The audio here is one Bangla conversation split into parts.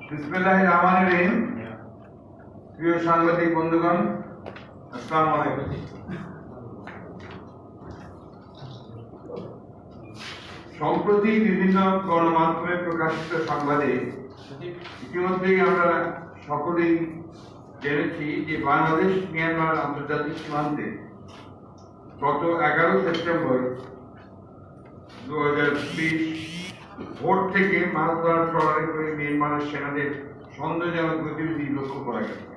বিসমিল্লাহির রহমানির রহিম। প্রিয় সাংবাদিক বন্ধুগণ, আসসালামু আলাইকুম। সম্প্রতি বিভিন্ন গণমাধ্যমে প্রকাশিত সংবাদে ইতিমধ্যেই আমরা সকলেই জেনেছি যে বাংলাদেশ মিয়ানমার আন্তর্জাতিক সীমান্তে গত 11 সেপ্টেম্বর 2020 ভোর থেকে মাছ ধরার ট্রলারে করে মিয়ানমারের সেনাদের সন্দেহজনক গতিবিধি লক্ষ্য করা গেছে।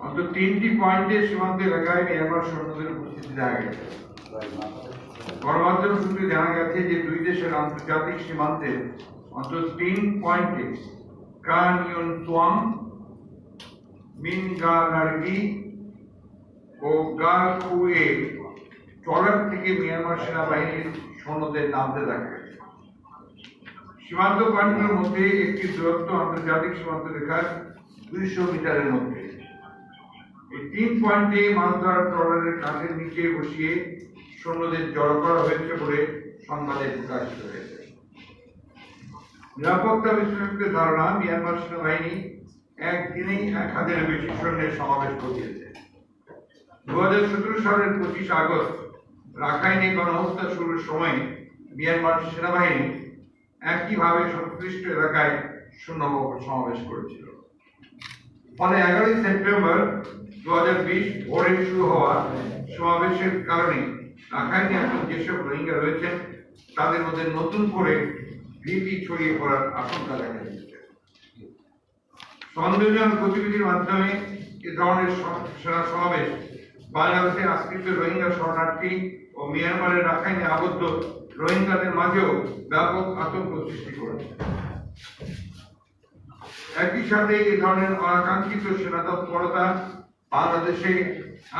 অন্তত 3টি পয়েন্টে সীমান্ত এলাকায় মিয়ানমার সৈন্যদের উপস্থিতি দেখা গেছে। গণমাধ্যম সূত্রে জানা গেছে যে দুই দেশের আন্তর্জাতিক সীমান্তের অন্তত 3 পয়েন্টে কান ইউন তোয়াং, মিন গা নার্গি ও গা কুয়ে ট্রলার থেকে মিয়ানমার সেনাবাহিনীর সৈন্যদের নামতে দেখা গেছে। সীমান্ত পয়েন্টগুলোর মধ্যে একটি দূরত্ব আন্তর্জাতিক সীমান্ত রেখার 200 মিটারের মধ্যে। এই 3 পয়েন্টে মাছ ধরার ট্রলারের কাঠের নিচে বসিয়ে সৈন্যদের জড়ো করা হয়েছে বলে সংবাদে প্রকাশিত হয়েছে। নিরাপত্তা বিশ্লেষকদের ধারণা, মিয়ানমার সেনাবাহিনী একদিনেই 1000-এর বেশি সৈন্যের সমাবেশ ঘটিয়েছে। 2017 সালের 25 আগস্ট রাখাইনে গণহত্যা শুরুর সময় মিয়ানমার সেনাবাহিনী একইভাবে সংশ্লিষ্ট এলাকায় সৈন্য সমাবেশ করেছিল। ফলে 11 সেপ্টেম্বর 2020 ভোরে শুরু হওয়া সমাবেশের কারণে রাখাইনে এখন যেসব রোহিঙ্গা রয়েছেন তাদের মধ্যে নতুন করে ভীতি ছড়িয়ে পড়ার আশঙ্কা দেখা দিচ্ছে। সন্দেহজনক গতিবিধির মাধ্যমে এ ধরনের সেনা সমাবেশ বাংলাদেশে আশ্রিত রোহিঙ্গা শরণার্থী ও মিয়ানমারের রাখাইনে আবদ্ধ রোহিঙ্গাদের মাঝেও ব্যাপক আতঙ্ক সৃষ্টি করেছে। একই সাথে এই ধরনের অনাকাঙ্ক্ষিত সেনা তৎপরতা বাংলাদেশে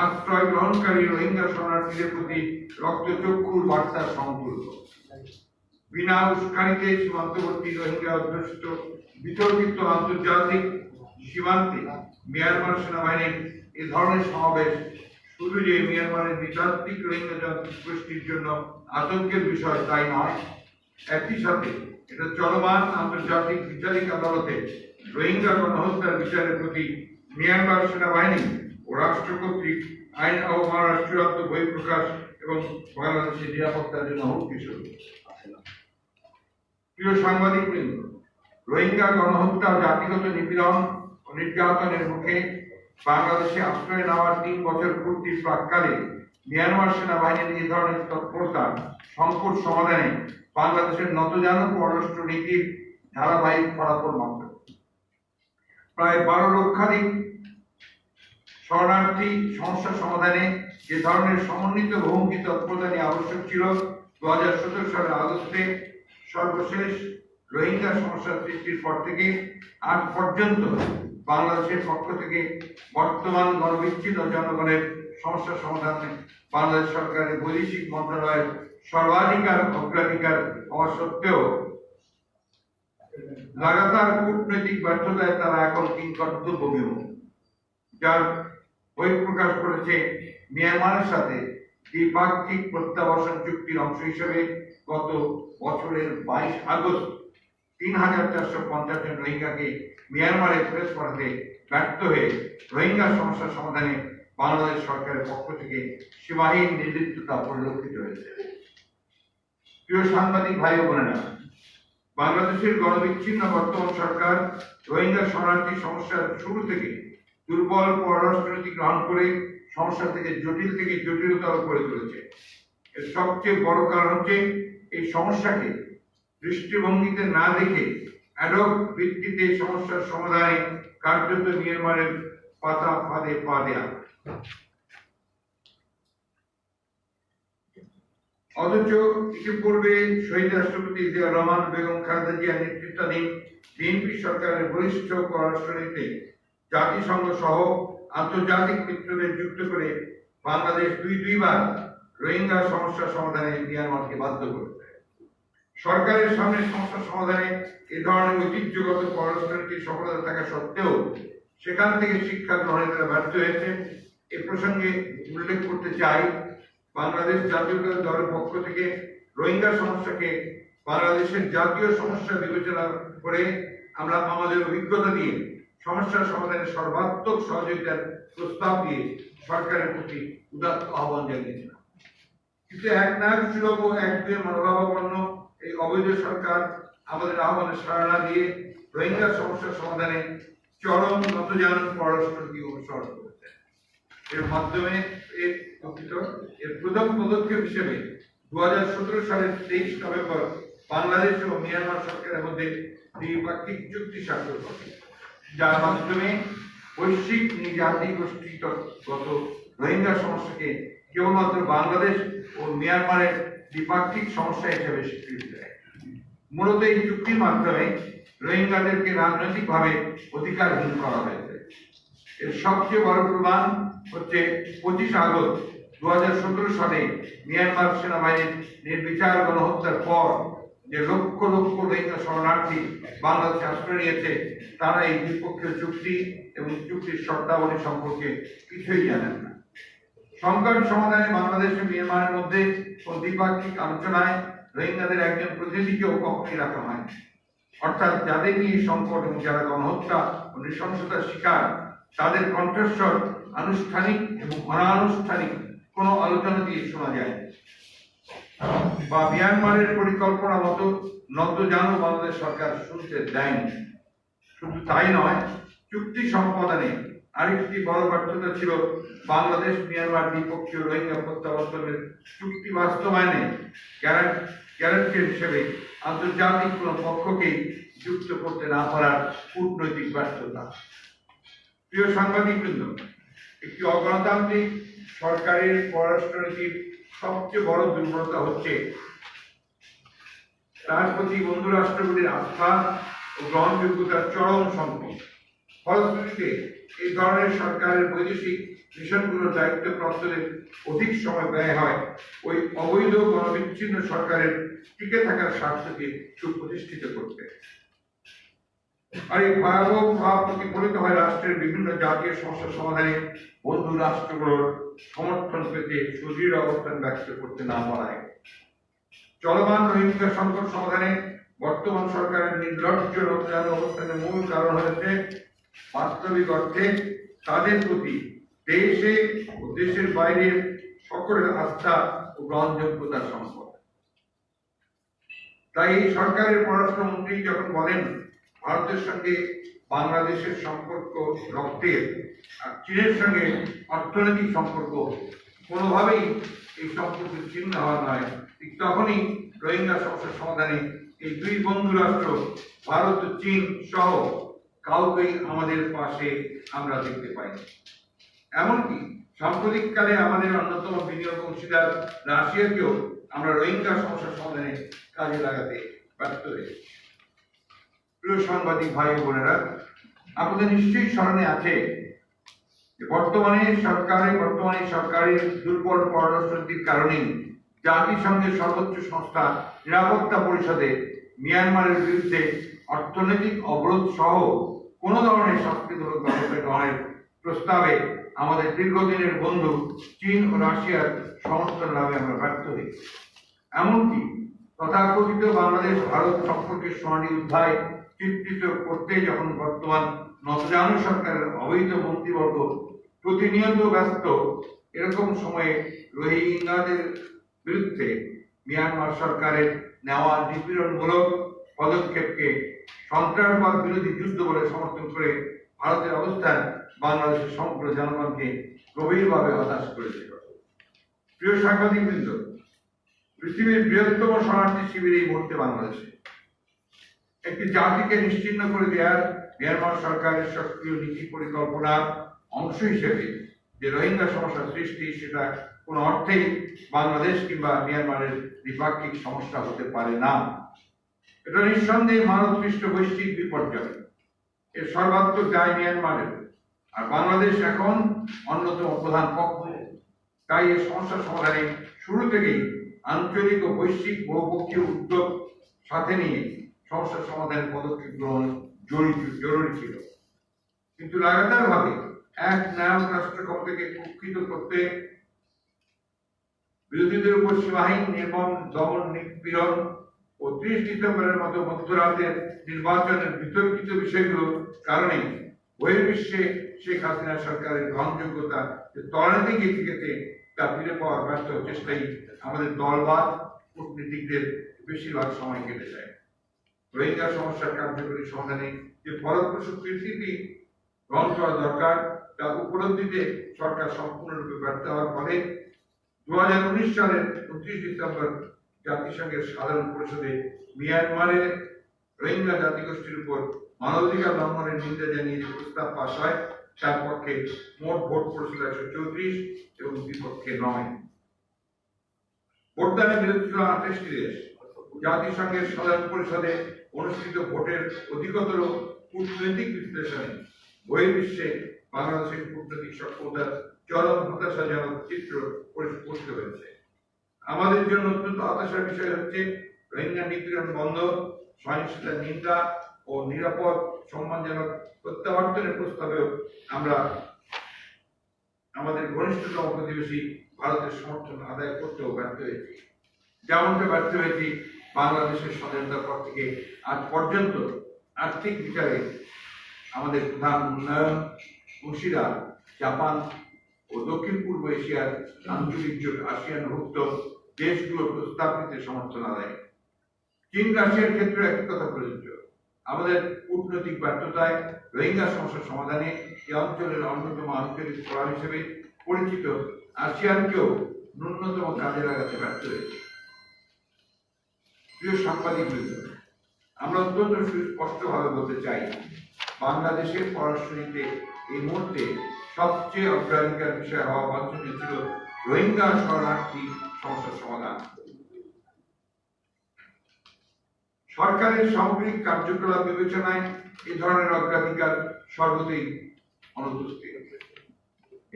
আশ্রয় গ্রহণকারী রোহিঙ্গা শরণার্থীদের প্রতি রক্তচক্ষুর বার্তা সংকল্প। বিনা উস্কানিতে সীমান্তবর্তী রোহিঙ্গা অধ্যুষিত বিতর্কিত আন্তর্জাতিক সীমান্তে মিয়ানমার সেনাবাহিনীর এ ধরনের সমাবেশ শুধু যে মিয়ানমারের নৃতাত্ত্বিক রোহিঙ্গা গোষ্ঠীর জন্য আতঙ্কের বিষয় তাই নয়, একই সাথে এটা চলমান আন্তর্জাতিক বিচারিক আদালতে রোহিঙ্গা গণহত্যার বিচারের প্রতি মিয়ানমার সেনাবাহিনী ও রাষ্ট্র কর্তৃক আইন অবমাননার চূড়ান্ত বহিঃপ্রকাশ এবং বাংলাদেশের নিরাপত্তার জন্য হুমকি স্বরূপ। প্রিয় সাংবাদিক বৃন্দ, রোহিঙ্গা গণহত্যা ও জাতিগত নিপীড়ন ও নির্যাতনের মুখে বাংলাদেশে আশ্রয় নেওয়ার 3 বছর পূর্তির প্রাক্কালে মিয়ানমার সেনাবাহিনীর এই ধরনের তৎপরতা সংকট সমাধানে বাংলাদেশের নতজানু পররাষ্ট্র নীতির ধারাবাহিক ফলাফল মাত্র। প্রায় 12 লক্ষাধিক শরণার্থী সমস্যা সমাধানে যে ধরনের সমন্বিত বহুমুখী তৎপরতা নিয়ে আবশ্যক ছিল 2017 সালের আগস্টে সর্বশেষ রোহিঙ্গা সমস্যা সৃষ্টির পর থেকে আজ পর্যন্ত বাংলাদেশের পক্ষ থেকে বর্তমান গণবিচ্ছিন্ন জনগণের সমস্যা সমাধানে বাংলাদেশ সরকারের বৈদেশিক মন্ত্রণালয়ের সর্বাধিকার অগ্রাধিকার হওয়া সত্ত্বেও লাগাতার কূটনৈতিক ব্যর্থতায় তারা এখন কিংকর্তব্য বিমুখ, যার বহিঃপ্রকাশ করেছে মিয়ানমারের সাথে দ্বিপাক্ষিক প্রত্যাবাসন চুক্তির অংশ হিসেবে গত বছরের 22 আগস্ট 3450 জন রোহিঙ্গাকে মিয়ানমারে ফেরত পাঠাতে ব্যর্থ হয়ে রোহিঙ্গা সমস্যা সমাধানে বাংলাদেশ সরকারের পক্ষ থেকে সীমাহীন নির্লিপ্ততা পরিলক্ষিত হয়েছে। প্রিয় সাংবাদিক ভাই ও বোনেরা, বাংলাদেশের গণবিচ্ছিন্ন বর্তমান সরকার রোহিঙ্গা শরণার্থী সমস্যার শুরু থেকে দুর্বল পররাষ্ট্রনীতি গ্রহণ করে সমস্যা থেকে জটিলতর করে তুলেছে। এর সবচেয়ে বড় কারণ হচ্ছে এই সমস্যাকে দৃষ্টিভঙ্গিতে না দেখে অ্যাডহক ভিত্তিতে সমস্যার সমাধানে কার্যত মিয়ানমারের পাতা ফাঁদে পা দেয়া। অথচ ইতিপূর্বে শহীদ রাষ্ট্রপতি জিয়া রহমান, বেগম খালেদা জিয়ার নেতৃত্বাধীন বিএনপি সরকারের বলিষ্ঠ পররাষ্ট্রনীতিতে জাতিসংঘ সহ আন্তর্জাতিক মিত্রদের যুক্ত করে বাংলাদেশ দুইবার রোহিঙ্গা সমস্যা সমাধানে মিয়ানমারকে বাধ্য করেছে। সরকারের সামনে সমস্যা সমাধানে এ ধরনের ঐতিহ্যগত পররাষ্ট্রনীতির সফলতা থাকা সত্ত্বেও সেখান থেকে শিক্ষা গ্রহণে তারা ব্যর্থ হয়েছে। এ প্রসঙ্গে উল্লেখ করতে চাই, বাংলাদেশ জাতীয়তাবাদী দলের পক্ষ থেকে রোহিঙ্গা সমস্যাকে বাংলাদেশের জাতীয় সমস্যা বিবেচনা করে আমরা আমাদের অভিজ্ঞতা দিয়ে সমস্যার সমাধানে সর্বাত্মক সহযোগিতার প্রস্তাব দিয়ে সরকারের প্রতি উদাত্ত আহ্বান জানিয়েছিলাম। কিন্তু একনায়ক সুলভ ও একগুঁয়ে মনোভাবাপন্ন এই অবৈধ সরকার আমাদের আহ্বানে সাড়া না দিয়ে রোহিঙ্গা সমস্যার সমাধানে চরম নতজানু পররাষ্ট্রনীতি অনুসরণ করেছে। এর মাধ্যমে এর প্রথম পদক্ষেপ হিসেবে 2017 সালের 23 নভেম্বর বাংলাদেশ ও মিয়ানমার সরকারের মধ্যে দ্বিপাক্ষিক চুক্তি স্বাক্ষর করে, যার মাধ্যমে বৈশ্বিক নৃজাতি গোষ্ঠীগত রোহিঙ্গা সমস্যাকে কেবলমাত্র বাংলাদেশ ও মিয়ানমারের দ্বিপাক্ষিক সমস্যা হিসেবে স্বীকৃতি দেয়। মূলত এই চুক্তির মাধ্যমে রোহিঙ্গাদেরকে রাজনৈতিকভাবে অধিকারহীন করা হয়েছে। এর সবচেয়ে বড় প্রমাণ হচ্ছে 25 আগস্ট 2017 সালে মিয়ানমার সেনাবাহিনীর নির্বিচার গণহত্যার পর যে লক্ষ লক্ষ রোহিঙ্গা শরণার্থী বাংলাদেশে আশ্রয় নিয়েছে, তারা এই দ্বিপক্ষীয় চুক্তি এবং চুক্তির শর্তাবলী সম্পর্কে কিছুই জানেন না। সংকট সমাধানে বাংলাদেশ ও মিয়ানমারের মধ্যে ও দ্বিপাক্ষিক আলোচনায় রোহিঙ্গাদের একজন প্রতিনিধিকেও কখনোই রাখা হয়, অর্থাৎ যাদের নিয়ে সংকট এবং যারা গণহত্যা ও নৃশংসতার শিকার, তাদের কণ্ঠস্বর আনুষ্ঠানিক এবং অনানুষ্ঠানিক কোনো আলোচনা দিয়ে শোনা যায় বা মিয়ানমারের পরিকল্পনা মতো নতজানু বাংলাদেশ সরকার শুনতে দেয়নি। শুধু তাই নয়, চুক্তি সম্পাদনে আরেকটি বড় ব্যর্থতা ছিল বাংলাদেশ মিয়ানমার দ্বিপক্ষীয় রোহিঙ্গা প্রত্যাবর্তনের চুক্তি বাস্তবায়নে গ্যারান্টি হিসেবে আন্তর্জাতিক কোনো পক্ষকেই যুক্ত করতে না পারার কূটনৈতিক ব্যর্থতা। প্রিয় সাংবাদিকবৃন্দ, একটি অগণতান্ত্রিক সরকারের পররাষ্ট্রনীতির সবচেয়ে বড় দুর্বলতা হচ্ছে তার প্রতি বন্ধু রাষ্ট্রগুলির আস্থা ও গ্রহণযোগ্যতার চরম সংকট। ফলশ্রুতিতে এই ধরনের সরকারের বৈদেশিক মিশনগুলোর দায়িত্বপ্রাপ্তদের অধিক সময় ব্যয় হয় ওই অবৈধ গণবিচ্ছিন্ন সরকারের টিকে থাকার স্বার্থকে সুপ্রতিষ্ঠিত করতে। আর এই ভয়াবহ প্রভাব প্রতিফলিত হয় রাষ্ট্রের বিভিন্ন জাতীয় সমস্যা সমাধানে বন্ধু রাষ্ট্রগুলোর সমর্থন পেতে সুদৃঢ় অবস্থান ব্যক্ত করতে না পারায়। চলমান রোহিঙ্গা সংকট সমাধানে বর্তমান সরকারের নির্লজ্জ নতজানু অবস্থানের মূল কারণ হয়েছে বাস্তবিক অর্থে তাদের প্রতি দেশে ও দেশের বাইরের সকলের আস্থা ও গ্রহণযোগ্যতার সংকট। তাই এই সরকারের পররাষ্ট্রমন্ত্রী যখন বলেন ভারতের সঙ্গে বাংলাদেশের সম্পর্ক রক্তের আর চীনের সঙ্গে অর্থনৈতিক সম্পর্ক কোনোভাবেই এই সম্পর্ক ছিন্ন হওয়া নয়, ঠিক তখনই রোহিঙ্গা সমস্যার সমাধানে এই দুই বন্ধু রাষ্ট্র ভারত ও চীন সহ কাউকেই আমাদের পাশে আমরা দেখতে পাই। এমনকি সাম্প্রতিককালে আমাদের অন্যতম বিনিয়োগ অংশীদার রাশিয়াকেও আমরা রোহিঙ্গা সমস্যার সমাধানে কাজে লাগাতে ব্যর্থ হয়েছি। প্রিয় সাংবাদিক ভাই ও বোনেরা, আপনাদের নিশ্চয়ই স্মরণে আছে যে বর্তমানে সরকারের দুর্বল পররাষ্ট্রনীতির কারণে জাতিসংঘের সর্বোচ্চ সংস্থা নিরাপত্তা পরিষদে মিয়ানমারের বিরুদ্ধে অর্থনৈতিক অবরোধ সহ কোন ধরনের শাস্তিমূলক ব্যবস্থা গ্রহণের প্রস্তাবে আমাদের দীর্ঘদিনের বন্ধু চীন ও রাশিয়ার সমর্থন লাভে আমরা ব্যর্থ হই। এমনকি তথাকথিত বাংলাদেশ ভারত সম্পর্কের স্বর্ণী অধ্যায় চিত্রিত করতে যখন বর্তমান নতজানু সরকারের অবৈধ মন্ত্রীবর্গ প্রতিনিয়ত ব্যস্ত, এরকম সময়ে রোহিঙ্গাদের বিরুদ্ধে মিয়ানমার সরকারের নেওয়া নিপীড়নমূলক পদক্ষেপকে সন্ত্রাসবাদ বিরোধী যুদ্ধ বলে সমর্থন করে ভারতের অবস্থান বাংলাদেশের সমগ্র জনগণকে গভীরভাবে হতাশ করেছিল। প্রিয় সাংবাদিকবৃন্দ, পৃথিবীর বৃহত্তম শরণার্থী শিবির এই মুহূর্তে বাংলাদেশে। একটি জাতিকে নিশ্চিহ্ন করে দেওয়ার মিয়ানমার সরকারের সক্রিয় নীতি পরিকল্পনার অংশ হিসেবে যে রোহিঙ্গা সমস্যা সৃষ্টি, সেটা কোন অর্থেই বাংলাদেশ কিংবা মিয়ানমারের দ্বিপাক্ষিক সমস্যা হতে পারে না। এটা নিঃসন্দেহে মানবসৃষ্ট বৈশ্বিক বিপর্যয়। এর সর্বাত্মক দায় মিয়ানমারের, আর বাংলাদেশ এখন অন্যতম প্রধান পক্ষ। তাই এই সমস্যা সমাধানে শুরু থেকেই আঞ্চলিক ও বৈশ্বিক বহুপক্ষীয় উদ্যোগ সাথে নিয়ে সমস্যা সমাধানের পদক্ষেপ গ্রহণ জরুরি ছিল। কিন্তু লাগাতার ভাবে এক নায়ক রাষ্ট্র ক্ষমতাকে কুক্ষিত করতে, বিরোধীদের উপর সীমাহীন নির্মম দমন নিপীড়ন ও 30 ডিসেম্বরের মতো মধ্যরাতের নির্বাচনের বিতর্কিত বিষয়গুলোর কারণে বহির্বিশ্বে শেখ হাসিনা সরকারের গ্রহণযোগ্যতা যে তলানিতে গিয়ে থেকেছে তা ফিরে পাওয়ার ব্যর্থ চেষ্টাই আমাদের দলবাদ কূটনীতিকদের বেশিরভাগ সময় কেটে যায়। রোহিঙ্গা সমস্যার কার্যকরী সমাধানে যে ফলপ্রসূ পৃথিবী গ্রহণ করা দরকার তা উপলব্ধিতে সরকার সম্পূর্ণরূপে ব্যর্থ হওয়ার ফলে 2019 সালের 29 ডিসেম্বর জাতিসংঘের সাধারণ পরিষদে মিয়ানমারের রোহিঙ্গা জাতিগোষ্ঠীর উপর মানবাধিকার লঙ্ঘনের নিন্দা জানিয়ে যে প্রস্তাব পাশ হয় তার পক্ষে মোট ভোট পড়েছিল 134 এবং বিপক্ষে 9। ভোটদানের বিরোধী ছিল 28টি দেশ। জাতিসংঘের সাধারণ পরিষদে অনুষ্ঠিত ভোটের অধিকতর কূটনৈতিক বিশ্লেষণে বহির্বিশ্বে বাংলাদেশের কূটনৈতিক সক্ষমতার চরম হতাশাজনক চিত্র পরিস্ফুট হয়েছে। আমাদের জন্য অত্যন্ত হতাশার বিষয় হচ্ছে রোহিঙ্গা নিপীড়ন বন্ধ, সহিংসতার নিন্দা ও নিরাপদ সম্মানজনক প্রত্যাবর্তনের প্রস্তাবেও আমরা আমাদের ঘনিষ্ঠতম প্রতিবেশী ভারতের সমর্থন আদায় করতেও ব্যর্থ হয়েছি। যেমনটা ব্যর্থ হয়েছি বাংলাদেশের স্বাধীনতার পর থেকে আজ পর্যন্ত আর্থিক বিচারে আমাদের প্রধান উন্নয়ন অংশীদার জাপান ও দক্ষিণ পূর্ব এশিয়ার আঞ্চলিক জোট আসিয়ানভুক্ত দেশগুলো প্রস্তাব নিতে সমর্থন আদায়। চীন রাশিয়ার ক্ষেত্রে একই কথা প্রযোজ্য। আমাদের কূটনৈতিক ব্যর্থতায় রোহিঙ্গা সমস্যার সমাধানে এই অঞ্চলের অন্যতম আঞ্চলিক ফোরাম হিসেবে পরিচিত আসিয়ানকেও ন্যূনতম কাজে লাগাতে ব্যর্থ হয়েছে। প্রিয় সাংবাদিক বৃন্দ, আমরা অত্যন্ত সুস্পষ্টভাবে বলতে চাই, বাংলাদেশের পররাষ্ট্রনীতিতে এই মুহূর্তে সবচেয়ে অগ্রাধিকার বিষয় হওয়া বাঞ্ছনীয় ছিল রোহিঙ্গা শরণার্থী সমস্যার সমাধান। সরকারের সামগ্রিক কার্যকলাপ বিবেচনায় এ ধরনের অগ্রাধিকার সর্বদাই অনুপস্থিত।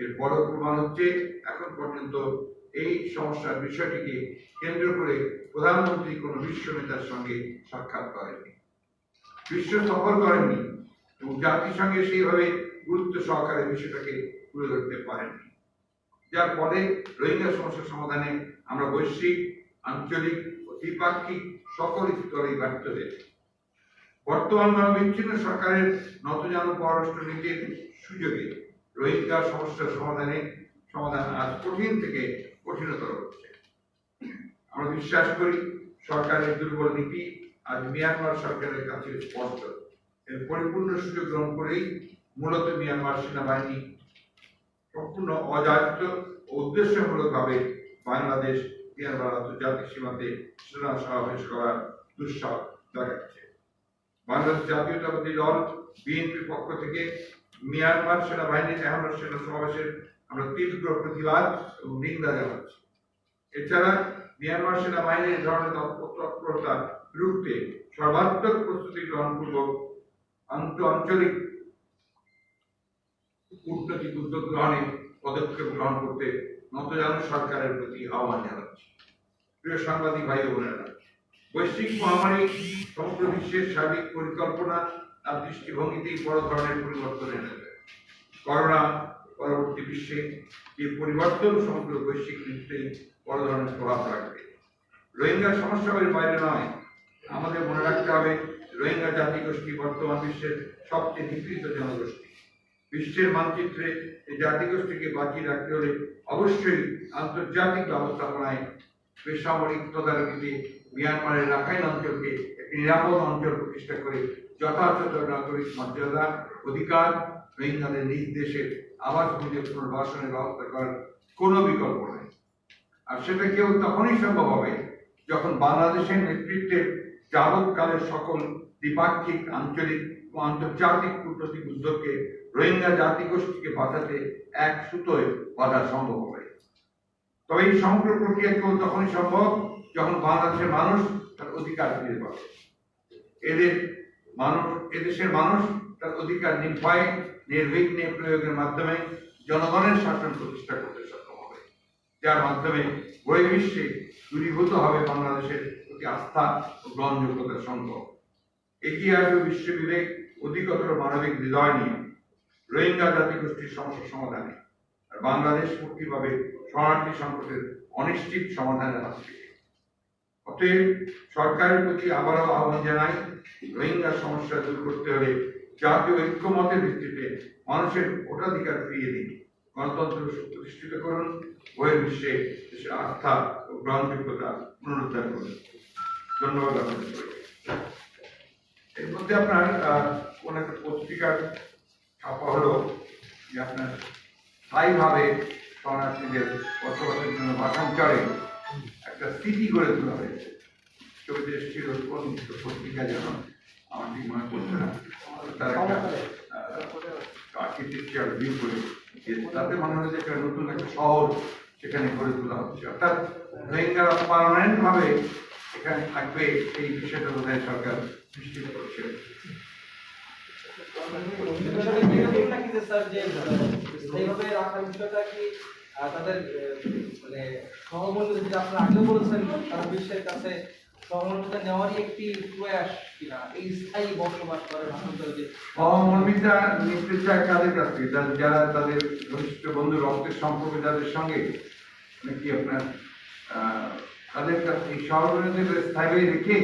এর বড় প্রমাণ হচ্ছে এখন পর্যন্ত এই সমস্যার বিষয়টিকে কেন্দ্র করে প্রধানমন্ত্রী কোনো বিশ্ব নেতার সঙ্গে সাক্ষাৎ করেননি, বিশ্ব সফর করেননি এবং জাতিসংঘে সেইভাবে গুরুত্ব সহকারে বিষয়টাকে তুলে ধরতে পারেননি, যার ফলে রোহিঙ্গা সমস্যার সমাধানে আমরা বৈশ্বিক, আঞ্চলিক ও দ্বিপাক্ষিক সকল স্তরেই ব্যর্থ হয়েছি। বর্তমান গণবিচ্ছিন্ন সরকারের নতজানু পররাষ্ট্র নীতির সুযোগে রোহিঙ্গা সমস্যার সমাধান আজ কঠিন থেকে কঠিনতর হচ্ছে। আমরা বিশ্বাস করি সরকারের দুর্বল নীতি আজ মিয়ানমার সরকারের কাছে স্পষ্ট। এর পরিপূর্ণ সুযোগ গ্রহণ করেই মূলত মিয়ানমার সেনাবাহিনী সম্পূর্ণ অযাচিত ও উদ্দেশ্যমূলকভাবে বাংলাদেশ মিয়ানমার আন্তর্জাতিক সীমান্তে সেনা সমাবেশ করার দুঃসাহস দেখাচ্ছে। বাংলাদেশ জাতীয়তাবাদী দল বিএনপির পক্ষ থেকে মিয়ানমার সেনাবাহিনীর এমন সেনা সমাবেশের আমরা তীব্র প্রতিবাদ এবং নিন্দা জানাচ্ছি। এছাড়া মিয়ানমার সেনাবাহিনীর এই ধরনের তৎপরতা রুখতে সর্বাত্মক প্রস্তুতি গ্রহণপূর্বক আঞ্চলিক কূটনৈতিক উদ্যোগ গ্রহণে পদক্ষেপ গ্রহণ করতে নতজানু সরকারের প্রতি আহ্বান জানাচ্ছি। প্রিয় সাংবাদিক ভাই ও বোনেরা, বৈশ্বিক মহামারী সমগ্র বিশ্বের সার্বিক পরিকল্পনা আর দৃষ্টিভঙ্গিতেই বড় ধরনের পরিবর্তন এনেছে। করোনা পরবর্তী বিশ্বে যে পরিবর্তন সমগ্র বৈশ্বিক নীতিতে বড় ধরনের প্রভাব রাখবে। রোহিঙ্গা সমস্যার বাইরে নয়, আমাদের মনে রাখতে হবে রোহিঙ্গা জাতিগোষ্ঠী বর্তমান বিশ্বের সবচেয়ে নিপীড়িত জনগোষ্ঠী। বিশ্বের মানচিত্রে এই জাতিগোষ্ঠীকে বাঁচিয়ে রাখতে হলে অবশ্যই আন্তর্জাতিক ব্যবস্থাপনায় বেসামরিক তদারকিতে মিয়ানমারের রাখাইন অঞ্চলকে একটি নিরাপদ অঞ্চল প্রতিষ্ঠা করে যথাযথ নাগরিক মর্যাদা অধিকার রোহিঙ্গাদের নিজ দেশের আবাস ভূমিতে পুনর্বাসনের ব্যবস্থা করার কোনো বিকল্প নেই। আর সেটা কেউ তখনই সম্ভব হবে যখন বাংলাদেশের নেতৃত্বে যাবৎকালের সকল দ্বিপাক্ষিক, আঞ্চলিক ও আন্তর্জাতিক কূটনৈতিক উদ্যোগকে রোহিঙ্গা জাতিগোষ্ঠীকে বাঁচাতে এক সুতোয় বাঁধা সম্ভব হবে। তবে এই সমগ্র প্রক্রিয়া কেবল তখনই সম্ভব যখন বাংলাদেশের মানুষ তার অধিকার ফিরে পাবে। এদেশের মানুষ তার অধিকার নির্ভয়ে নির্বিঘ্নে প্রয়োগের মাধ্যমে জনগণের শাসন প্রতিষ্ঠা করতে সক্ষম হবে, যার মাধ্যমে বহির্বিশ্বে দূরীভূত হবে বাংলাদেশের প্রতি আস্থা ও গ্রহণযোগ্যতার সংকট। এগিয়ে আসবে বিশ্ববিবেক অধিকতর মানবিক হৃদয় নিয়ে রোহিঙ্গা জাতিগোষ্ঠীর সমস্যা সমাধানে, আর বাংলাদেশ মুক্তি পাবে শরণার্থী সংকটের অনিশ্চিত সমাধানের হাত থেকে। অতএব সরকারের প্রতি আবারও আহ্বান জানাই, রোহিঙ্গা সমস্যা দূর করতে হলে জাতীয় ঐক্যমতের ভিত্তিতে মানুষের ভোটাধিকার ফিরিয়ে দিন, গণতন্ত্র প্রতিষ্ঠিত করুন, বহির্বিশ্বে দেশের আস্থা ও গ্রহণযোগ্যতা পুনরুদ্ধার করুন। ধন্যবাদ আপনাদের সবাইকে। এর মধ্যে আপনার কোন একটা পত্রিকার ছাপা হলো যে আপনার স্থায়ীভাবে শরণার্থীদের বসবাসের জন্য ভাষান্তরে একটা সিটি গড়ে তোলা হয়েছে। ছবিতে এসেছিল কোন পত্রিকা যেন আমার ঠিক মনে পড়ছে না, তার একটা আর্কিটেকচার ভিউ করে তাতে মনে হয় যে একটা নতুন একটা শহর সেখানে গড়ে তোলা হচ্ছে, অর্থাৎ রোহিঙ্গারা পার্মানেন্ট ভাবে এখানে থাকবে এই বিষয়টা বোধ হয় সরকার নিশ্চিত করছে। তাদের মানে সহমর্মিতা, যেটা আপনারা আগেও বলেছেন, তারা বিশ্বের কাছে সহমর্মিতা নেওয়ারই একটি প্রয়াস কিনা এই স্থায়ী বসবাস করার সহমর্মিতা নিতে চায় কাদের কাছ থেকে? যারা তাদের ঘনিষ্ঠ বন্ধু, রক্তের সম্পর্ক যাদের সঙ্গে নাকি আপনার তাদের কাছে এই সহমর্মিতা স্থায়ী রেখে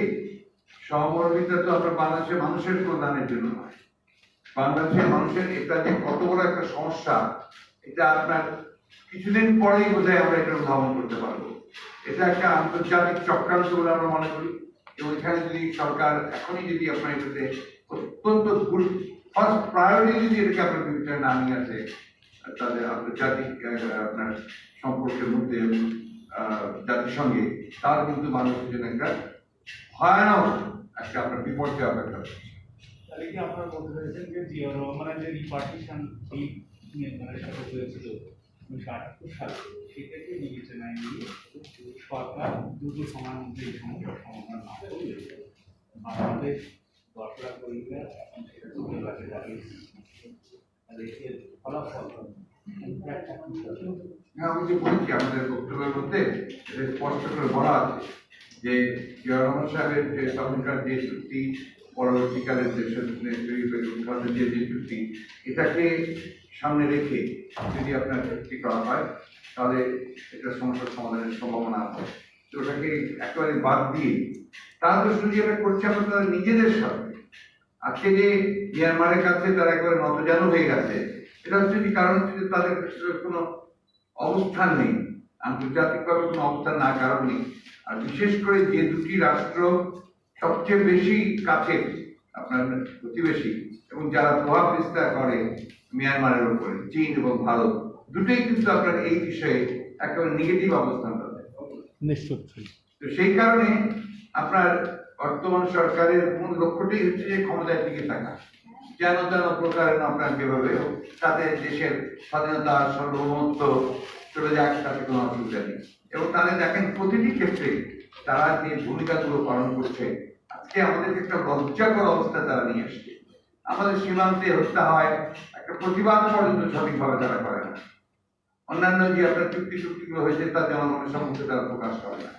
সহমর্মিতা তো আপনার বাংলাদেশের মানুষের কল্যাণের জন্য নয়। বাংলাদেশের মানুষের এটা যে কত বড় একটা সমস্যা, এটা আপনার কিছুদিন পরেই বোধহয় আমরা এটা উদ্ভাবন করতে পারবো। এটা একটা আন্তর্জাতিক চক্রান্ত বলে আমরা মনে করি, এবং এখানে যদি সরকার এখনই যদি আপনার এটাতে অত্যন্ত ফার্স্ট প্রায়োরিটি যদি এটাকে আপনার বিবেচনা না নিয়ে আসে তাদের আন্তর্জাতিক আপনার সম্পর্কের মধ্যে জাতিসংঘে, তার কিন্তু মানুষের জন্য একটা ভয়ানক একটা আপনার বিপর্যয় অপেক্ষা করছে। তাহলে কি আপনারা বলতে চাইছেন যে জিয়া রহমানের যে রিপার্টিশন এই নির্মাণের সাথে হয়েছিল 1978 সালে, সেটাকে বিবেচনায় নিয়ে সরকার দ্রুত সময়ের মধ্যে এই সমস্যার সমাধান না করলে বাংলাদেশ 10 লাখ রোহিঙ্গা এখন সেটা 2 লাখে দাঁড়িয়েছে, তাহলে এর ফলাফল আমি যে বলছি আমাদের বক্তব্যের মধ্যে স্পষ্ট করে বলা আছে যে জিয়া রহমান সাহেবের যে তখনকার যে চুক্তি, পরবর্তীকালে যে চুক্তি, এটাকে সামনে রেখে যদি আপনার চুক্তি করা হয় তাহলে এটা সমস্যার সমাধানের সম্ভাবনা আছে। তো ওটাকে একেবারে বাদ দিয়ে তারা তো শুধু যেটা করছে আমরা তাদের নিজেদের সাথে। আজকে যে মিয়ানমারের কাছে তারা একেবারে নতজানু হয়ে গেছে, এটা হচ্ছে যে কারণ হচ্ছে যে তাদের কোনো অবস্থান নেই, আন্তর্জাতিকভাবে কোনো অবস্থান না কারণ নেই। আর বিশেষ করে যে দুটি রাষ্ট্র সবচেয়ে বেশি কাছে আপনার প্রতিবেশী এবং যারা প্রভাব বিস্তার করে মিয়ানমারের উপরে, চীন এবং ভারত, দুটোই কিন্তু আপনার এই বিষয়ে একেবারে নেগেটিভ অবস্থান তাদের। তো সেই কারণে আপনার বর্তমান সরকারের মূল লক্ষ্যটাই হচ্ছে যে ক্ষমতায় টিকে থাকা, যেন তেন প্রকারে আপনার যেভাবে তাতে দেশের স্বাধীনতা সার্বভৌমত্ব চলে যাক, তাতে কোনো অসুবিধা নেই। এবং তাদের দেখেন প্রতিটি ক্ষেত্রে তারা যে ভূমিকাগুলো পালন করছে, আজকে আমাদের একটা লজ্জাকর অবস্থা তারা নিয়ে আসছে। আমাদের সীমান্তে হত্যা হয়, একটা প্রতিবাদ পর্যন্ত সঠিকভাবে তারা করে না। অন্যান্য যে আপনার চুক্তিগুলো হয়েছে তার জনগণের সম্মুখে তারা প্রকাশ করে না।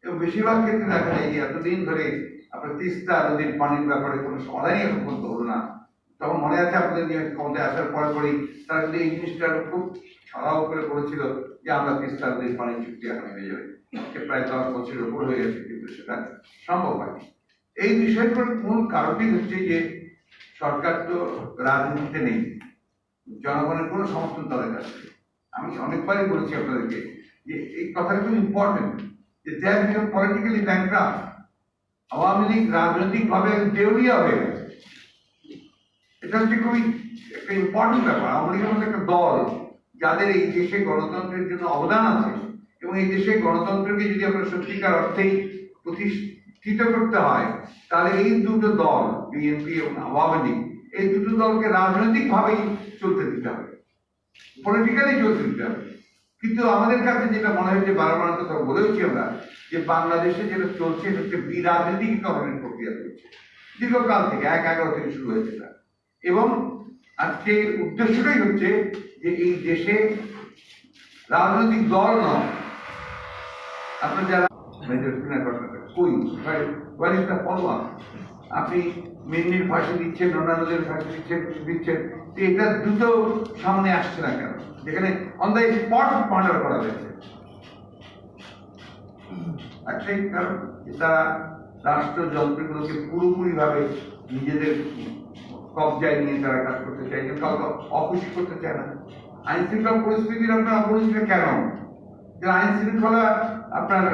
এবং বেশিরভাগ ক্ষেত্রে দেখা যায় যে এতদিন ধরে আপনার তিস্তা নদীর পানির ব্যাপারে কোনো সমাধানই এখন পর্যন্ত হলো না। তখন মনে আছে আপনাদের নিয়ে ক্ষমতায় আসার পরেই তারা কিন্তু এই জিনিসটা খুব ছড়াও করে বলেছিল যে আমরা তিস্তা নদীর পানির চুক্তি এখন হয়ে যাবে। প্রায় 10 বছরের উপর হয়ে গেছে, কিন্তু সেটা সম্ভব হয়নি। এই বিষয়গুলোর মূল কারণটি হচ্ছে যে সরকার তো রাজনীতিতে নেই, জনগণের কোনো সমর্থন তাদের কাছে। আমি অনেকবারই বলেছি আপনাদেরকে যে এই কথাটা খুব ইম্পর্টেন্ট, যে they have become politically bankrupt. Awami League রাজনৈতিকভাবে দেউলিয়া হয়ে গেছে। এটা হচ্ছে খুবই একটা ইম্পর্টেন্ট ব্যাপার। আওয়ামী লীগের মধ্যে একটা দল যাদের এই দেশে গণতন্ত্রের জন্য অবদান আছে, এবং এই দেশে গণতন্ত্রকে যদি আপনার সত্যিকার অর্থেই প্রতিষ্ঠিত করতে হয়, তাহলে এই দুটো দল, বিএনপি এবং আওয়ামী লীগ, এই দুটো দলকে রাজনৈতিকভাবেই চলতে দিতে হবে, পলিটিক্যালি চলতে দিতে হবে। কিন্তু আমাদের কাছে যেটা মনে হয়েছে, বারবার কথা বলেওছি আমরা, যে বাংলাদেশে যেটা চলছে হচ্ছে বিরাজনীতিকরণের প্রক্রিয়া চলছে দীর্ঘকাল থেকে, 11 থেকে শুরু হয়েছে না। এবং আজকে উদ্দেশ্যটাই হচ্ছে যে এই দেশে রাজনৈতিক দল নয়, আপনার যারা আপনি মিন্নির ফাঁসি দিচ্ছেন, অন্যান্যদের ফাঁসি দিচ্ছেন, এটা দ্রুত সামনে আসছে না কেন, যেখানে অন দ্য স্পট মার্ডার করা হয়েছে। একটাই কারণ তারা রাষ্ট্রযন্ত্রগুলোকে পুরোপুরিভাবে নিজেদের কবজায় নিয়ে তারা কাজ করতে চায়, কাউকে অখুশি করতে চায় না। আইন শৃঙ্খলা পরিস্থিতির আপনার অবনতিটা কেন? যারা আইন শৃঙ্খলা আপনার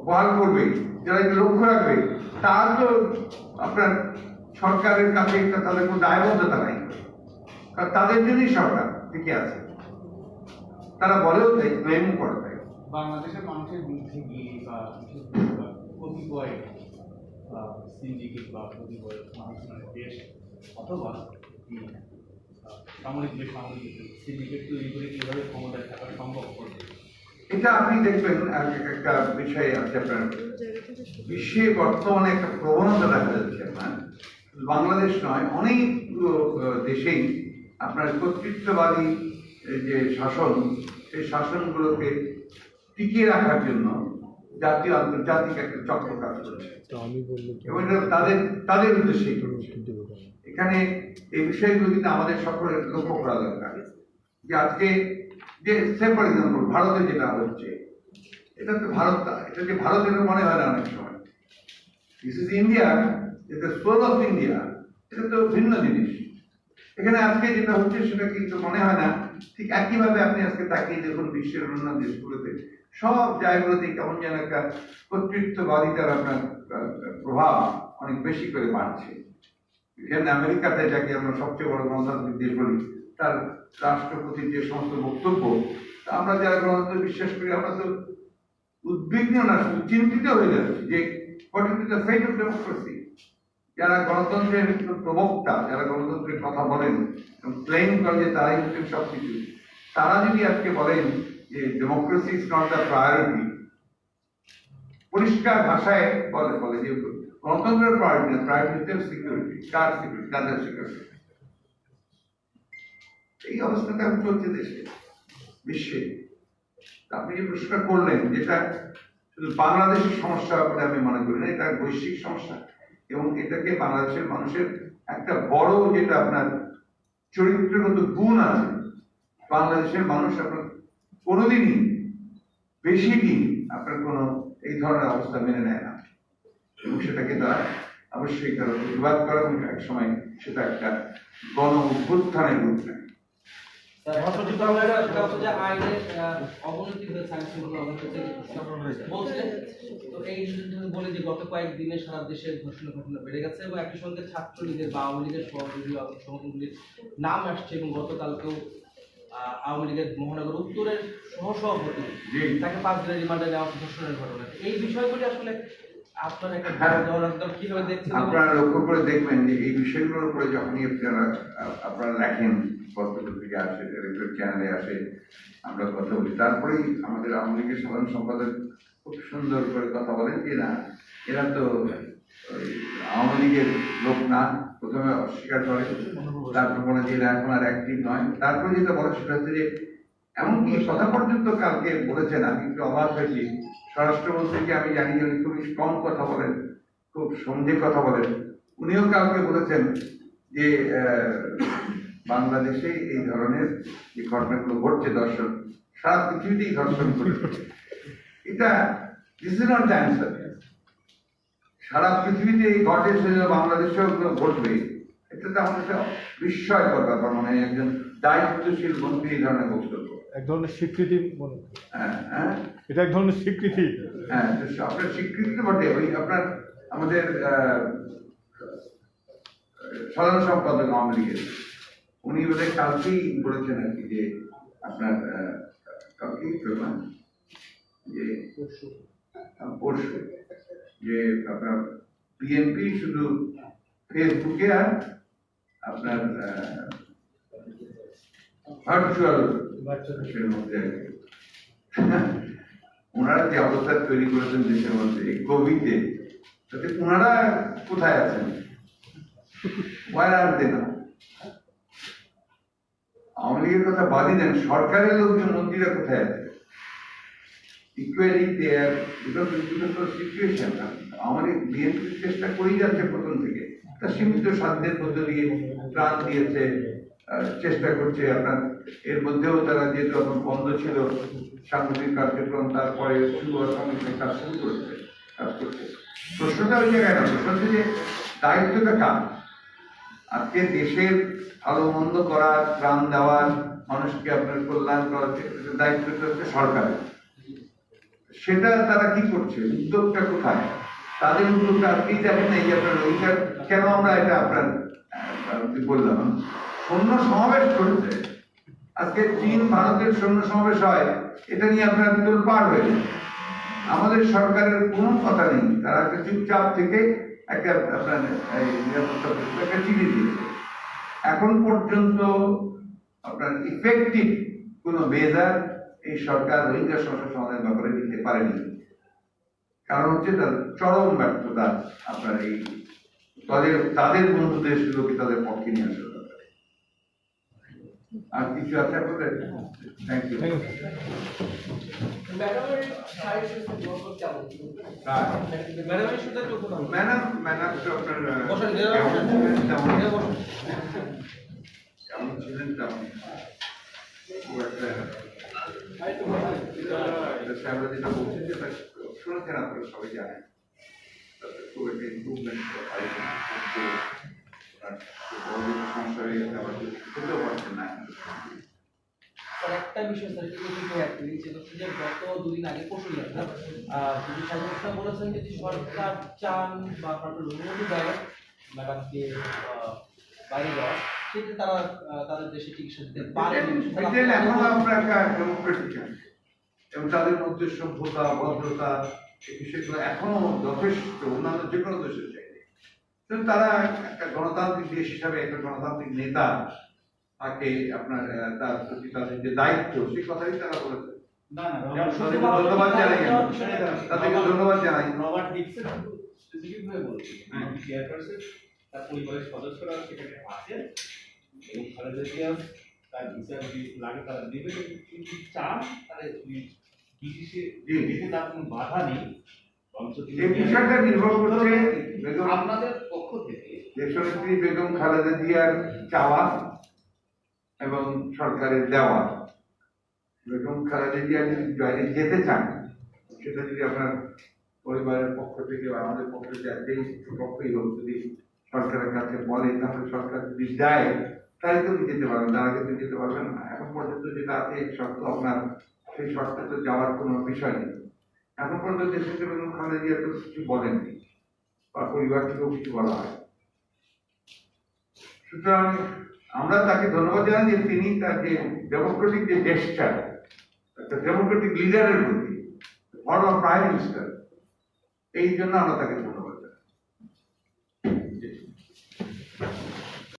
বহাল করবে, যারা এটা লক্ষ্য রাখবে, তার তো আপনার সরকারের কাছে একটা তাদের কোনো দায়বদ্ধতা নাই, কারণ তাদের জন্যই সরকার টিকে আছে। তারা বলেও তাই, ক্লেমও করে তাই। বাংলাদেশের মানুষের বিরুদ্ধে গিয়ে বা কতিপয় সিন্ডিকেট বা কতিপয় মানুষজনের দেশ অথবা সামরিক বেসামরিক সিন্ডিকেট তৈরি করে কিভাবে ক্ষমতায় থাকা সম্ভব করবে। এটা আপনি দেখবেন একটা বিষয় আছে আপনার বিশ্বে বর্তমানে একটা প্রবণতা দেখা যাচ্ছে আপনার, বাংলাদেশ নয় অনেকগুলো দেশেই আপনার কর্তৃত্ববাদী যে শাসন, সেই শাসনগুলোকে টিকিয়ে রাখার জন্য জাতীয় আন্তর্জাতিক একটা চক্র কাজ করছে এবং এটা তাদের তাদের উদ্দেশ্যেই করছে। এখানে এই বিষয়গুলো কিন্তু আমাদের সকলের লক্ষ্য করা দরকার যে আজকে যে ফর এক্সাম্পল ভারতে যেটা হচ্ছে, এটা তো ভারত, এটা যে ভারতের মনে হয় না অনেক সময়। দিস ইজ ইন্ডিয়া, এটা সোল অফ ইন্ডিয়া, এটা তো ভিন্ন জিনিস। এখানে আজকে যেটা হচ্ছে সেটা কিন্তু মনে হয় না। ঠিক একইভাবে আপনি আজকে তাকিয়ে দেখুন বিশ্বের অন্যান্য দেশগুলোতে সব জায়গাগুলোতে কেমন যেন একটা কর্তৃত্ববাদিতার আপনার প্রভাব অনেক বেশি করে বাড়ছে। এখানে আমেরিকাতে, যাকে আমরা সবচেয়ে বড় গণতান্ত্রিক দেশ বলি, তার রাষ্ট্রপতির যে সমস্ত বক্তব্য, আমরা যারা গণতন্ত্রে বিশ্বাস করি আমরা তো উদ্বিগ্ন না, শুধু চিন্তিত হয়ে যাচ্ছি যে what is the fate of democracy. যারা গণতন্ত্রের প্রবক্তা, যারা গণতন্ত্রের কথা বলেন এবং ক্লেম করেন যে তারাই হচ্ছেন সবকিছু, তারা যদি আজকে বলেন যে democracy is not the priority, পরিষ্কার ভাষায় বলে যে গণতন্ত্রের প্রায়োরিটি না, প্রায়োরিটি হচ্ছে সিকিউরিটি। কার সিকিউরিটি? তাদের সিকিউরিটি। এই অবস্থাটা চলছে দেশে, বিশ্বে। আপনি যে প্রশ্নটা করলেন, যেটা শুধু বাংলাদেশের সমস্যা বলে আমি মনে করি না, এটা বৈশ্বিক সমস্যা এবং এটাকে বাংলাদেশের মানুষের একটা বড় যেটা আপনার চরিত্রগত গুণ আছে। বাংলাদেশের মানুষ আপনার কোনোদিনই বেশি দিন আপনার কোনো এই ধরনের অবস্থা মেনে নেয় না এবং সেটাকে তারা অবশ্যই তারা প্রতিবাদ করে এবং এক সময় সেটা একটা গণ অভ্যুত্থানের রূপ নেয়। আইনের অবনতি হয়েছে, আইন শৃঙ্খলা অবনতি বলছে তো এই বলে যে গত কয়েকদিনে সারা দেশের ঘটনা বেড়ে গেছে এবং একই সঙ্গে ছাত্রলীগের বা আওয়ামী লীগের সহযোগী সংগঠনগুলির নাম আসছে এবং গতকালকেও আওয়ামী লীগের মহানগর উত্তরের সহসভাপতি তাকে 5 দিনের রিমান্ডে নেওয়া ধর্ষণের ঘটনা। এই বিষয়গুলি আসলে আপনার একটা কিভাবে দেখছেন? আপনারা লক্ষ্য করে দেখবেন যে এই বিষয়গুলোর উপরে যখনই আপনারা লেখেন, পত্রপত্রিকা আসে, টেলিভিশন চ্যানেলে আসে, আমরা কথা বলি, তারপরেই আমাদের আওয়ামী লীগের সাধারণ সম্পাদক খুব সুন্দর করে কথা বলেন যে না, এরা তো আওয়ামী লীগের লোক না। প্রথমে অস্বীকার করে, তারপর বলে যে এরা এখন আর অ্যাক্টিভ নয়। তারপরে যেটা বলে সেটা হচ্ছে যে এমনকি কথা পর্যন্ত কালকে বলেছেন, আমি একটু অবাক হয়েছি। স্বরাষ্ট্রমন্ত্রীকে আমি জানি যে উনি খুবই কম কথা বলেন, খুব সন্ধে কথা বলেন। উনিও কালকে বলেছেন যে বাংলাদেশে এই ধরনের যে ঘটনাগুলো ঘটছে, দর্শন সারা পৃথিবীতেই ধর্ষণ ঘটছে, এটা this is not the answer. সারা পৃথিবীতে এই ঘটে, সেজন্য বাংলাদেশেও ঘটবে, এটা তো আমাদের বিস্ময়কর ব্যাপার। মানে একজন দায়িত্বশীল মন্ত্রী এই ধরনের বক্তব্য, এক ধরনের স্বীকৃতি মনে হয়। হ্যাঁ, এটা এক ধরনের স্বীকৃতি। হ্যাঁ, আপনার স্বীকৃতি তো বটে। ওই আপনার আমাদের সাধারণ সম্পাদক আওয়ামী লীগের, উনি বোধহয় কালকেই বলেছেন আর কি যে আপনার কালকেই প্রমাণ যে পরশু যে আপনার বিএনপি শুধু ফেসবুকে আর আপনার ভার্চুয়াল মধ্যে ওনারা যে অবস্থা তৈরি করেছেন দেশের মধ্যে এই কোভিডে, তাতে ওনারা কোথায় আছেন? Where are they now? Awami লীগের কথা বাদই দেন, সরকারের লোকজন মন্ত্রীরা কোথায় আছে? ইকুয়ালি দেয়ার সিচুয়েশন। আওয়ামী লীগ বিএনপি চেষ্টা করেই যাচ্ছে প্রথম থেকে, তার সীমিত সাধ্যের মধ্য দিয়ে ত্রাণ দিয়েছে, চেষ্টা করছে আপনার। এর মধ্যেও তারা যেহেতু এখন বন্ধ ছিল সাংগঠনিক কার্যক্রম, তারপরে শুরু সাংগঠনিক কাজ শুরু করেছে, কাজ করছে। প্রশ্নটা ওই জায়গায় না, প্রশ্ন হচ্ছে যে দায়িত্বটা কার? আজকে দেশের ভালো মন্দ করার, ত্রাণ দেওয়ার, মানুষকে আপনার কল্যাণ করার দায়িত্বটা হচ্ছে সরকারের। সেটা তারা কি করছে, উদ্যোগটা কোথায়? তাদের উদ্যোগটা আপনি দেখেন না, এই যে আপনার রোহিঙ্গার কেন আমরা এটা আপনার বললাম সৈন্য সমাবেশ করেছে। আজকে চীন ভারতের সৈন্য সমাবেশ হয়, এটা নিয়ে আপনার তোলপাড় হয়ে যায়। আমাদের সরকারের কোনো কথা নেই, তারা একটা চুপচাপ থেকে একটা আপনার নিরাপত্তা পরিষদ একটা চিঠি দিয়েছে। এখন পর্যন্ত আপনার ইফেক্টিভ কোনো মেজার এই সরকার রোহিঙ্গা সমস্যা সমাধানের ব্যাপারে নিতে পারেনি। কারণ হচ্ছে তার চরম ব্যর্থতা আপনার এই তাদের বন্ধু দেশগুলোকে তাদের পক্ষে নিয়ে আসার ব্যাপারে। আর কিছু আছে আপনাদের? Thank you. ম্যাডামের সাথে তো কোনো ম্যাডাম তো আপনার বসেন, কেমন ছিলেন তেমন খুব একটা সাহেবরা যেটা বলছেন যেটা শুনেছেন আপনারা সবাই জানেন, তাতে খুব একটা ইম্প্রুভমেন্ট সংসারে আবার হতেও পারছেন না। স্যার একটা বিষয় স্যার একটু অ্যাড করি, যেটা হচ্ছে যে গত দুদিন আগে পরশু দিন যদি সাংবাদিকরা বলেছেন যদি সরকার চান বা আপনার অনুমতি দেয় ম্যাডামকে বাইরে যাওয়া, সেক্ষেত্রে তারা তাদের দেশে চিকিৎসা দিতে পারে। ব্রিটেন এখনো আমরা একটা ডেমোক্রেটিক এবং তাদের মধ্যে সভ্যতা, ভদ্রতা এই বিষয়গুলো এখনো যথেষ্ট অন্যান্য যে কোনো দেশের চাইতে। কিন্তু তারা একটা গণতান্ত্রিক দেশ হিসাবে একটা গণতান্ত্রিক নেতা তাকে আপনার তার প্রতি তাদের যে দায়িত্ব সেই কথাই তারা বলেছে। না না, তাদেরকে ধন্যবাদ জানাই, তাদেরকে ধন্যবাদ জানাই। রবার্ট ডিক্সন স্পেসিফিক ভাবে বলছি, চেয়ারপারসন তার পরিবারের সদস্যরা সেখানে আছেন এবং খালেদা জিয়া তার ভিসা যদি লাগে তারা দেবে, কিন্তু চান তাহলে বিশেষে যেহেতু তার কোনো বাধা নেই, অন্তত এই বিষয়টা নির্ভর করছে বেগম আপনাদের পক্ষ থেকে দেশনেত্রী বেগম খালেদা জিয়ার চাওয়া এবং সরকারের দেওয়া। বেগম খালেদা জিয়া যদি বাইরে যেতে চান, সেটা যদি আপনার পরিবারের পক্ষ থেকে বা আমাদের পক্ষ থেকে যেই পক্ষই হোক যদি সরকারের কাছে বলে, তাহলে সরকার যদি দেয় তাহলে তো যেতে পারবেন, তার আগে তো যেতে পারবেন না। এখন পর্যন্ত যেটা আছে শর্ত আপনার, সেই শর্তে তো যাওয়ার কোনো বিষয় নেই। এখন পর্যন্ত দেশের বেগম খালেদা জিয়া তো কিছু বলেননি বা পরিবার থেকেও কিছু বলা হয়। সুতরাং আমরা তাকে ধন্যবাদ জানাই যে তিনি তার যে ডেমোক্রেটিক যে জেস্টার, একটা ডেমোক্রেটিক লিডারের প্রতি, ফরমার প্রাইম মিনিস্টার, এই জন্য আমরা তাকে